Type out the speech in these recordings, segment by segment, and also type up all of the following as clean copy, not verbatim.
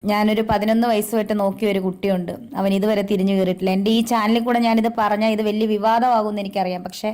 ഞാനൊരു 11 വയസ്സ് തൊട്ട് നോക്കിയ ഒരു കുട്ടിയുണ്ട്. അവൻ ഇതുവരെ തിരിഞ്ഞു കയറിയിട്ടില്ല. എൻ്റെ ഈ ചാനലിൽ കൂടെ ഞാനിത് പറഞ്ഞാൽ ഇത് വലിയ വിവാദമാകുമെന്ന് എനിക്കറിയാം. പക്ഷേ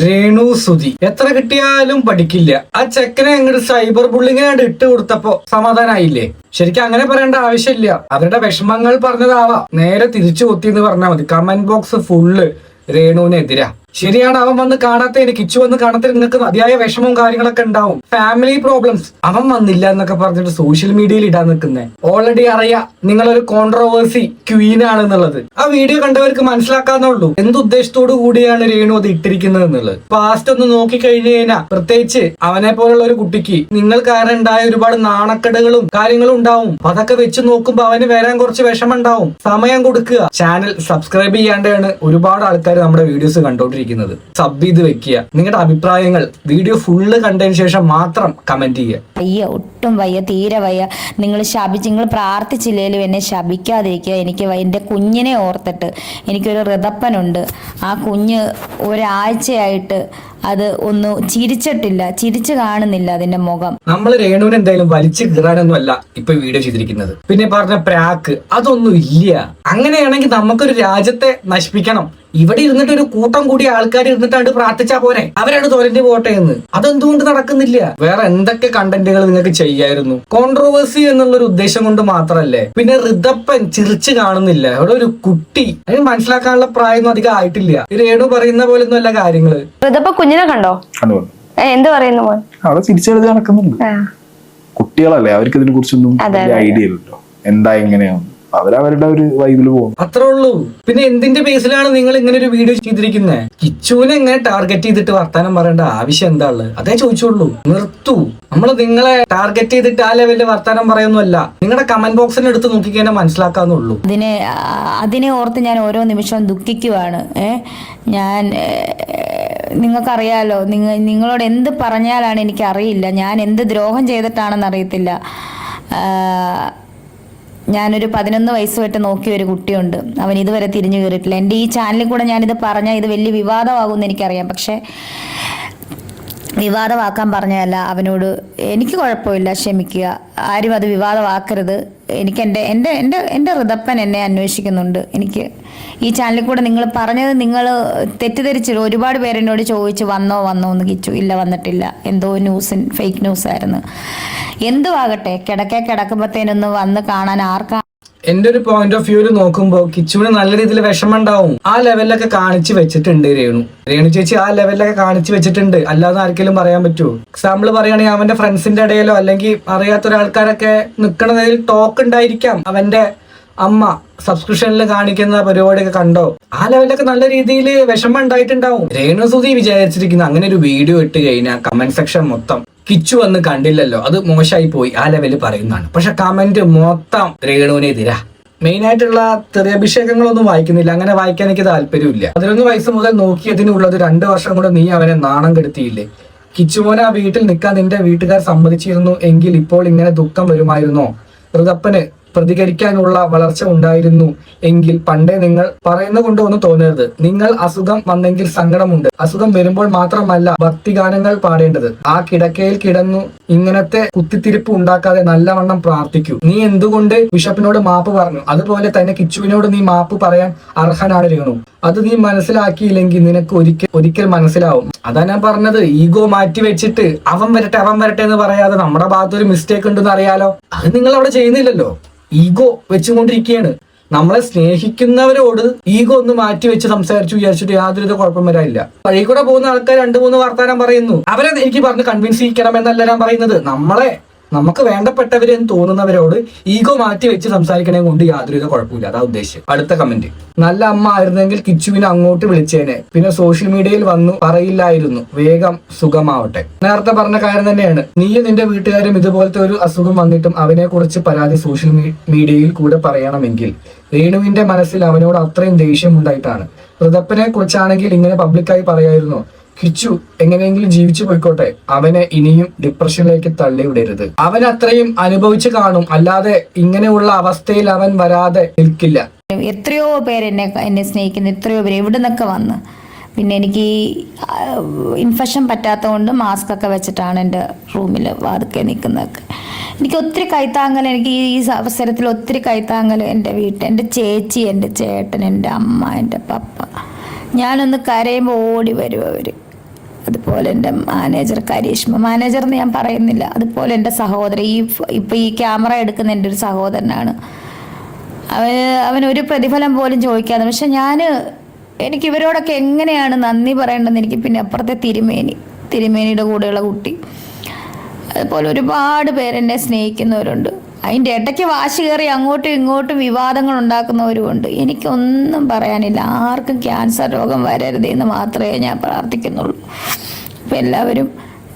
രേണു സുധി എത്ര കിട്ടിയാലും പഠിക്കില്ല. ആ ചെക്കനെ അങ്ങോട്ട് സൈബർ ബുള്ളിങ്ങിനായിട്ട് ഇട്ട് കൊടുത്തപ്പോ സമാധാനായില്ലേ? ശരിക്കും അങ്ങനെ പറയേണ്ട ആവശ്യമില്ല. അവരുടെ വിഷമങ്ങൾ പറഞ്ഞതാവാം. നേരെ തിരിച്ചു കൊത്തി എന്ന് പറഞ്ഞാൽ മതി. കമന്റ് ബോക്സ് ഫുള്ള് രേണുവിനെതിരാ. ശരിയാണ്, അവൻ വന്ന് കാണാത്തതിന്, കിച്ചു വന്ന് കാണാത്തതിന് നിങ്ങൾക്ക് അതിയായ വിഷമവും കാര്യങ്ങളൊക്കെ ഉണ്ടാവും. Family problems. അവൻ വന്നില്ല എന്നൊക്കെ പറഞ്ഞിട്ട് സോഷ്യൽ മീഡിയയിൽ ഇടാൻ നിൽക്കുന്നേ ഓൾറെഡി അറിയാം നിങ്ങളൊരു കോൺട്രവേഴ്സി ക്വീൻ ആണെന്നുള്ളത്. ആ വീഡിയോ കണ്ടവർക്ക് മനസ്സിലാക്കാന്നുള്ളൂ എന്തുദ്ദേശത്തോടു കൂടിയാണ് രേണു അത് ഇട്ടിരിക്കുന്നത് എന്നുള്ളത്. പാസ്റ്റ് ഒന്ന് നോക്കി കഴിഞ്ഞു കഴിഞ്ഞാൽ പ്രത്യേകിച്ച് അവനെ പോലുള്ള ഒരു കുട്ടിക്ക് നിങ്ങൾ കാരണം ഉണ്ടായ ഒരുപാട് നാണക്കെടുകളും കാര്യങ്ങളും ഉണ്ടാവും. അതൊക്കെ വെച്ച് നോക്കുമ്പോ അവന് വരാൻ കുറച്ച് വിഷമം ഉണ്ടാവും. സമയം കൊടുക്കുക. ചാനൽ സബ്സ്ക്രൈബ് ചെയ്യാണ്ടാണ് ഒരുപാട് ആൾക്കാർ നമ്മുടെ വീഡിയോസ് കണ്ടോണ്ടിരിക്കുന്നത്. സബ് ചെയ്ത് വെക്കുക. നിങ്ങളുടെ അഭിപ്രായങ്ങൾ വീഡിയോ ഫുള്ള് കണ്ടതിന് ശേഷം മാത്രം കമന്റ് ചെയ്യുക. വയ്യ, ഒട്ടും വയ്യ, തീരെ വയ്യ. നിങ്ങൾ നിങ്ങൾ പ്രാർത്ഥിച്ചില്ലേലും എന്നെ ശപിക്കാതിരിക്കുക. എനിക്ക് എൻ്റെ കുഞ്ഞിനെ ഓർത്തിട്ട് എനിക്കൊരു ഋതപ്പനുണ്ട്. ആ കുഞ്ഞ് ഒരാഴ്ചയായിട്ട് അത് ഒന്ന് ചിരിച്ചിട്ടില്ല, ചിരിച്ചു കാണുന്നില്ല അതിന്റെ മുഖം. നമ്മൾ രേണുവിന് എന്തായാലും വലിച്ചു കീറാനൊന്നും അല്ല ഇപ്പൊ വീഡിയോ ചെയ്തിരിക്കുന്നത്. പിന്നെ പറഞ്ഞ പ്രാക്ക് അതൊന്നും ഇല്ല. അങ്ങനെയാണെങ്കിൽ നമുക്കൊരു രാജ്യത്തെ നശിപ്പിക്കണം. ഇവിടെ ഇരുന്നിട്ട് ഒരു കൂട്ടം കൂടി ആൾക്കാർ ഇരുന്നിട്ടാണ് പ്രാർത്ഥിച്ചാ പോരെ, അവരാണ് തോരഞ്ഞു പോട്ടെ എന്ന്. അതെന്തുകൊണ്ട് നടക്കുന്നില്ല? വേറെ എന്തൊക്കെ കണ്ടന്റുകൾ നിങ്ങൾക്ക് ചെയ്യായിരുന്നു? കോൺട്രവേഴ്സി എന്നുള്ളൊരു ഉദ്ദേശം കൊണ്ട് മാത്രല്ലേ. പിന്നെ ഋതപ്പൻ ചിരിച്ചു കാണുന്നില്ല. അവിടെ ഒരു കുട്ടി, അതിന് മനസ്സിലാക്കാനുള്ള പ്രായമൊന്നും അധികം ആയിട്ടില്ല. രേണു പറയുന്ന പോലെ ഒന്നും അല്ല കാര്യങ്ങള്. കുഞ്ഞിനെ കണ്ടോ? എന്ത് പറയുന്നു മോൻ? അവിടെ തിരിച്ചെടുത്ത് നടക്കുന്നുണ്ട്. കുട്ടികളല്ലേ, അവർക്ക് ഇതിനെ കുറിച്ചൊന്നും ഐഡിയ ഇല്ലല്ലോ എന്താ എങ്ങനെയാണ്. അവരവരുടെ ഒരു വൈബില് പോകും, അത്രേ ഉള്ളൂ. പിന്നെ എന്തിന്റെ ബേസിലാണ് നിങ്ങൾ ഇങ്ങനെ ഒരു വീഡിയോ ചെയ്തിരിക്കുന്നത്? കിച്ചുവിനെ എങ്ങനെ ടാർഗറ്റ് ചെയ്തിട്ട് വർത്താനം പറയേണ്ട ആവശ്യം എന്താ ഉള്ളത്? അതേ ചോദിച്ചോളൂ. നിർത്തു. നമ്മൾ നിങ്ങളെ ടാർഗറ്റ് ചെയ്തിട്ട് ആ ലെവലില് വർത്താനം പറയുന്നല്ല. നിങ്ങളുടെ കമന്റ് ബോക്സിന് എടുത്ത് നോക്കിക്കഴിഞ്ഞാൽ മനസ്സിലാക്കാന്നുള്ളൂ. അതിനെ ഓർത്ത് ഞാൻ ഓരോ നിമിഷവും ദുഃഖിക്കുവാണ്. ഞാൻ നിങ്ങൾക്കറിയാലോ, നിങ്ങളോട് എന്ത് പറഞ്ഞാലാണ് എനിക്കറിയില്ല. ഞാൻ എന്ത് ദ്രോഹം ചെയ്തിട്ടാണെന്ന് അറിയത്തില്ല. ഞാനൊരു 11 വയസ്സ് തൊട്ട് നോക്കിയ ഒരു കുട്ടിയുണ്ട്. അവൻ ഇതുവരെ തിരിഞ്ഞു കയറിയിട്ടില്ല. എൻ്റെ ഈ ചാനലിൽ കൂടെ ഞാനിത് പറഞ്ഞാൽ ഇത് വലിയ വിവാദമാകുമെന്ന് എനിക്കറിയാം. പക്ഷേ വിവാദമാക്കാൻ പറഞ്ഞതല്ല. അവനോട് എനിക്ക് കുഴപ്പമില്ല, ക്ഷമിക്കുക. ആരും അത് വിവാദമാക്കരുത്. എനിക്ക് എൻ്റെ ഋതപ്പൻ എന്നെ അന്വേഷിക്കുന്നുണ്ട്. എനിക്ക് ഈ ചാനലിൽ കൂടെ നിങ്ങൾ പറഞ്ഞത് നിങ്ങൾ തെറ്റിദ്ധരിച്ചിട്ട് ഒരുപാട് പേരെന്നോട് ചോദിച്ചു വന്നോ എന്ന്. കിച്ചു ഇല്ല, വന്നിട്ടില്ല. എന്തോ ഫേക്ക് ന്യൂസ് ആയിരുന്നു. എന്തുവാകട്ടെ, കിടക്കുമ്പോഴത്തേനൊന്ന് വന്ന് കാണാൻ ആർക്കാ? എന്റെ ഒരു പോയിന്റ് ഓഫ് വ്യൂല് നോക്കുമ്പോ കിച്ചുവിന് നല്ല രീതിയിൽ വിഷമം ഉണ്ടാവും. ആ ലെവലിലൊക്കെ കാണിച്ചു വെച്ചിട്ടുണ്ട് രേണു ചേച്ചി. ആ ലെവലിലൊക്കെ കാണിച്ചു വെച്ചിട്ടുണ്ട്. അല്ലാതെ ആർക്കെങ്കിലും പറയാൻ പറ്റുമോ? എക്സാമ്പിൾ പറയുകയാണെങ്കിൽ അവന്റെ ഫ്രണ്ട്സിന്റെ ഇടയിലോ അല്ലെങ്കിൽ അറിയാത്ത ഒരാൾക്കാരൊക്കെ നിൽക്കുന്നതിൽ ടോക്ക് ഉണ്ടായിരിക്കാം. അവന്റെ അമ്മ സബ്സ്ക്രിപ്ഷനിൽ കാണിക്കുന്ന പരിപാടിയൊക്കെ കണ്ടോ? ആ ലെവലിലൊക്കെ നല്ല രീതിയിൽ വിഷമം ഉണ്ടായിട്ടുണ്ടാവും. രേണു സുധി വിചാരിച്ചിരിക്കുന്ന അങ്ങനെ ഒരു വീഡിയോ ഇട്ട് കഴിഞ്ഞാൽ കമന്റ് സെക്ഷൻ മൊത്തം കിച്ചു വന്ന് കണ്ടില്ലല്ലോ, അത് മോശമായി പോയി, ആ ലെവലിൽ പറയുന്നതാണ്. പക്ഷെ കമന്റ് മൊത്തം രേണുവിനെതിരാ. മെയിൻ ആയിട്ടുള്ള തെറിയഭിഷേകങ്ങളൊന്നും വായിക്കുന്നില്ല. അങ്ങനെ വായിക്കാൻ എനിക്ക് താല്പര്യമില്ല. 11 വയസ്സ് മുതൽ നോക്കിയതിനുള്ളത് 2 വർഷം കൂടെ നീ അവനെ നാണം കെടുത്തിയില്ലേ? കിച്ചുമോനെ ആ വീട്ടിൽ നിൽക്കാൻ നിന്റെ വീട്ടുകാർ സമ്മതിച്ചിരുന്നു എങ്കിൽ ഇപ്പോൾ ഇങ്ങനെ ദുഃഖം വരുമായിരുന്നോ? ഋതപ്പന് പ്രതികരിക്കാനുള്ള വളർച്ച ഉണ്ടായിരുന്നു എങ്കിൽ പണ്ടേ നിങ്ങൾ പറയുന്ന കൊണ്ട് ഒന്നും തോന്നരുത്. നിങ്ങൾ അസുഖം വന്നെങ്കിൽ സങ്കടമുണ്ട്. അസുഖം വരുമ്പോൾ മാത്രമല്ല ഭക്തിഗാനങ്ങൾ പാടേണ്ടത്. ആ കിടക്കയിൽ കിടന്നു ഇങ്ങനത്തെ കുത്തിത്തിരിപ്പ് ഉണ്ടാക്കാതെ നല്ലവണ്ണം പ്രാർത്ഥിക്കൂ. നീ എന്തുകൊണ്ട് ബിഷപ്പിനോട് മാപ്പ് പറഞ്ഞു? അതുപോലെ തന്നെ കിച്ചുവിനോട് നീ മാപ്പ് പറയാൻ അർഹനാണ് രേണു. അത് നീ മനസ്സിലാക്കിയില്ലെങ്കിൽ നിനക്ക് ഒരിക്കൽ മനസ്സിലാവും. അതാ ഞാൻ പറഞ്ഞത്. ഈഗോ മാറ്റി വെച്ചിട്ട് അവൻ വരട്ടെ എന്ന് പറയാതെ നമ്മുടെ ഭാഗത്തൊരു മിസ്റ്റേക്ക് ഉണ്ടെന്ന് അറിയാലോ. അത് നിങ്ങൾ അവിടെ ചെയ്യുന്നില്ലല്ലോ. ഈഗോ വെച്ചുകൊണ്ടിരിക്കുകയാണ്. നമ്മളെ സ്നേഹിക്കുന്നവരോട് ഈഗോ ഒന്ന് മാറ്റി വെച്ച് വിചാരിച്ചിട്ട് യാതൊരു കുഴപ്പം വരാനില്ല. വഴി കൂടെ പോകുന്ന ആൾക്കാർ 2-3 വർത്താനം പറയുന്നു. അവരെ എനിക്ക് പറഞ്ഞ് കൺവിൻസ് ചെയ്യിക്കണം എന്നല്ല ഞാൻ പറയുന്നത്. നമുക്ക് വേണ്ടപ്പെട്ടവരെന്ന് തോന്നുന്നവരോട് ഈഗോ മാറ്റി വെച്ച് സംസാരിക്കണേ കൊണ്ട് യാതൊരുവിധ കുഴപ്പമില്ല. അതാ ഉദ്ദേശം. അടുത്ത കമന്റ്: നല്ല അമ്മ ആയിരുന്നെങ്കിൽ കിച്ചുവിനെ അങ്ങോട്ട് വിളിച്ചേനെ, പിന്നെ സോഷ്യൽ മീഡിയയിൽ വന്നു പറയില്ലായിരുന്നു. വേഗം സുഖമാവട്ടെ. നേരത്തെ പറഞ്ഞ കാര്യം തന്നെയാണ്. നീയും നിന്റെ വീട്ടുകാരും ഇതുപോലത്തെ ഒരു അസുഖം വന്നിട്ടും അവനെ കുറിച്ച് പരാതി സോഷ്യൽ മീഡിയയിൽ കൂടെ പറയണമെങ്കിൽ രേണുവിന്റെ മനസ്സിൽ അവനോട് അത്രയും ദേഷ്യം ഉണ്ടായിട്ടാണ്. ഋതപ്പനെ കുറിച്ചാണെങ്കിൽ ഇങ്ങനെ പബ്ലിക്കായി പറയായിരുന്നു. കിച്ചു എങ്ങനെയെങ്കിലും ജീവിച്ചു പോയിക്കോട്ടെ, അവനെ ഇനിയും ഡിപ്രഷനിലേക്ക് തള്ളിവിടരുത്. അവൻ അത്രയും അനുഭവിച്ചു കാണും, അല്ലാതെ ഇങ്ങനെയുള്ള അവസ്ഥയിൽ അവൻ വരാതെ നിൽക്കില്ല. എത്രയോ പേര് എന്നെ സ്നേഹിക്കുന്നു. എത്രയോ പേര് എവിടെ നിന്നൊക്കെ വന്ന് പിന്നെ എനിക്ക് ഈ ഇൻഫെക്ഷൻ പറ്റാത്തതുകൊണ്ട് മാസ്ക് ഒക്കെ വെച്ചിട്ടാണ് എൻ്റെ റൂമിൽ വാതിക്കെ നിൽക്കുന്നതൊക്കെ. എനിക്ക് ഒത്തിരി കൈത്താങ്ങൽ, എനിക്ക് ഈ അവസരത്തിൽ ഒത്തിരി കൈത്താങ്ങൽ എൻ്റെ എൻ്റെ ചേച്ചി, എൻ്റെ ചേട്ടൻ, എൻ്റെ അമ്മ, എൻ്റെ പപ്പ. ഞാനൊന്ന് കരയുമ്പോൾ ഓടി വരും അവർ. അതുപോലെ എൻ്റെ മാനേജർ കരീഷ്മ, മാനേജർ എന്ന് ഞാൻ പറയുന്നില്ല. അതുപോലെ എൻ്റെ സഹോദരൻ, ഇപ്പം ഈ ക്യാമറ എടുക്കുന്ന എൻ്റെ ഒരു സഹോദരനാണ്. അവനൊരു പ്രതിഫലം പോലും ചോദിക്കാതെ. പക്ഷെ എനിക്ക് ഇവരോടൊക്കെ എങ്ങനെയാണ് നന്ദി പറയേണ്ടതെന്ന് എനിക്ക് പിന്നെ അപ്പുറത്തെ തിരുമേനിയുടെ കൂടെയുള്ള കുട്ടി, അതുപോലെ ഒരുപാട് പേരെന്നെ സ്നേഹിക്കുന്നവരുണ്ട്. അതിൻ്റെ ഇടയ്ക്ക് വാശി കയറി അങ്ങോട്ടും ഇങ്ങോട്ടും വിവാദങ്ങൾ ഉണ്ടാക്കുന്നവരുമുണ്ട്. എനിക്കൊന്നും പറയാനില്ല. ആർക്കും ക്യാൻസർ രോഗം വരരുതെന്ന് മാത്രമേ ഞാൻ പ്രാർത്ഥിക്കുന്നുള്ളൂ. അപ്പം എല്ലാവരും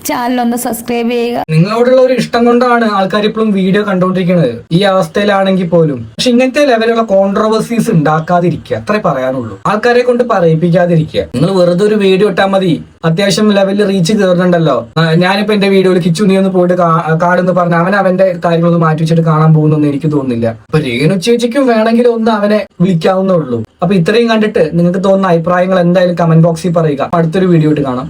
ചാനലൊന്ന് സബ്സ്ക്രൈബ് ചെയ്യുക. നിങ്ങളോടുള്ള ഒരു ഇഷ്ടം കൊണ്ടാണ് ആൾക്കാർ ഇപ്പോഴും വീഡിയോ കണ്ടുകൊണ്ടിരിക്കുന്നത്, ഈ അവസ്ഥയിലാണെങ്കിൽ പോലും. പക്ഷെ ഇങ്ങനത്തെ ലെവലുള്ള കോൺട്രവേഴ്സീസ് ഉണ്ടാക്കാതിരിക്കുക, അത്രേ പറയാനുള്ളൂ. ആൾക്കാരെ കൊണ്ട് പറയിപ്പിക്കാതിരിക്കുക. നിങ്ങൾ വെറുതെ ഒരു വീഡിയോ ഇട്ടാൽ മതി, അത്യാവശ്യം ലെവലിൽ റീച്ച് കയറുന്നുണ്ടല്ലോ. ഞാനിപ്പോ എന്റെ വീഡിയോയിൽ കിച്ചു നീ ഒന്ന് പോയിട്ട് കാടെന്ന് പറഞ്ഞ അവന്റെ കാര്യങ്ങളൊന്ന് മാറ്റി വെച്ചിട്ട് കാണാൻ പോകുന്നൊന്നും എനിക്ക് തോന്നുന്നില്ല. അപ്പൊ രേണു ചേച്ചിക്കും വേണമെങ്കിൽ ഒന്ന് അവനെ വിളിക്കാവുന്നേ ഉള്ളൂ. അപ്പൊ ഇത്രയും കണ്ടിട്ട് നിങ്ങൾക്ക് തോന്നുന്ന അഭിപ്രായങ്ങൾ എന്തായാലും കമന്റ് ബോക്സിൽ പറയുക. അടുത്തൊരു വീഡിയോ ഇട്ട് കാണാം.